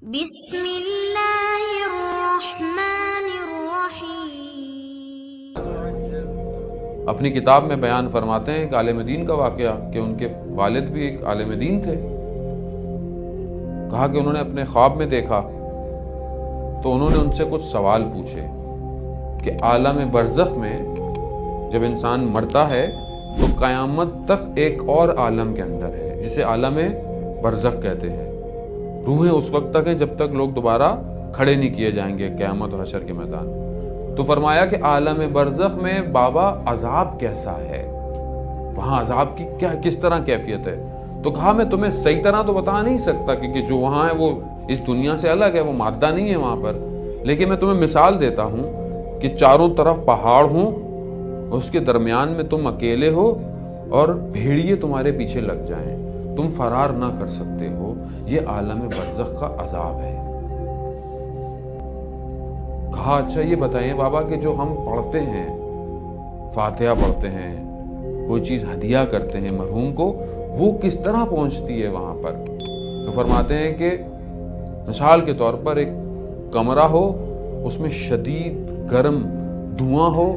بسم اللہ الرحمن الرحیم۔ اپنی کتاب میں بیان فرماتے ہیں ایک عالم دین کا واقعہ کہ ان کے والد بھی ایک عالم دین تھے۔ کہا کہ انہوں نے اپنے خواب میں دیکھا تو انہوں نے ان سے کچھ سوال پوچھے کہ عالم برزخ میں جب انسان مرتا ہے تو قیامت تک ایک اور عالم کے اندر ہے جسے عالم برزخ کہتے ہیں۔ روحیں اس وقت تک ہیں جب تک لوگ دوبارہ کھڑے نہیں کیے جائیں گے قیامت و حشر کے میدان۔ تو فرمایا کہ عالم برزخ میں بابا عذاب کیسا ہے، وہاں عذاب کی کس طرح کیفیت ہے؟ تو کہا میں تمہیں صحیح طرح تو بتا نہیں سکتا کیونکہ جو وہاں ہے وہ اس دنیا سے الگ ہے، وہ مادہ نہیں ہے وہاں پر، لیکن میں تمہیں مثال دیتا ہوں کہ چاروں طرف پہاڑ ہوں، اس کے درمیان میں تم اکیلے ہو اور بھیڑیے تمہارے پیچھے لگ جائیں، تم فرار نہ کر سکتے ہو، یہ عالم برزخ کا عذاب ہے۔ کہا اچھا یہ بتائیں بابا کہ جو ہم پڑھتے ہیں، فاتحہ پڑھتے ہیں، کوئی چیز ہدیہ کرتے ہیں مرحوم کو، وہ کس طرح پہنچتی ہے وہاں پر؟ تو فرماتے ہیں کہ مثال کے طور پر ایک کمرہ ہو، اس میں شدید گرم دھواں ہو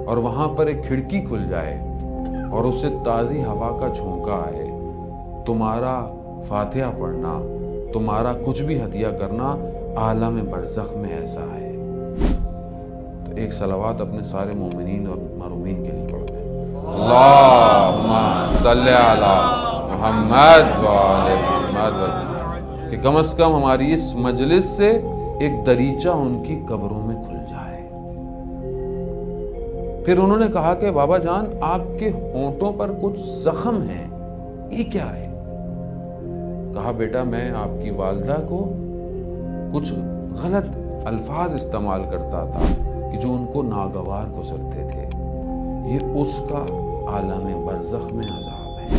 اور وہاں پر ایک کھڑکی کھل جائے اور اس سے تازی ہوا کا جھونکا آئے، تمہارا فاتحہ پڑھنا، تمہارا کچھ بھی ہدیہ کرنا عالم برزخ میں ایسا ہے۔ تو ایک صلوات اپنے سارے مومنین اور مرحومین کے لیے پڑھتے ہیں، اللہم صلی علی محمد وآل محمد، کہ کم از کم ہماری اس مجلس سے ایک دریچہ ان کی قبروں میں کھل جائے۔ پھر انہوں نے کہا کہ بابا جان آپ کے ہونٹوں پر کچھ زخم ہیں، یہ کیا ہے؟ کہا بیٹا میں آپ کی والدہ کو کچھ غلط الفاظ استعمال کرتا تھا کہ جو ان کو ناگوار گزرتے تھے، یہ اس کا عالم برزخ میں عذاب ہے۔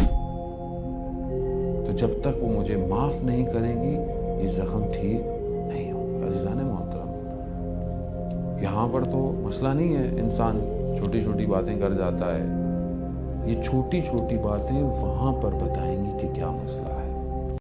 تو جب تک وہ مجھے معاف نہیں کریں گی یہ زخم ٹھیک نہیں ہوگا۔ عزیزان محترم، یہاں پر تو مسئلہ نہیں ہے انسان چھوٹی چھوٹی باتیں کر جاتا ہے، یہ چھوٹی چھوٹی باتیں وہاں پر بتائیں گی کہ کیا مسئلہ ہے۔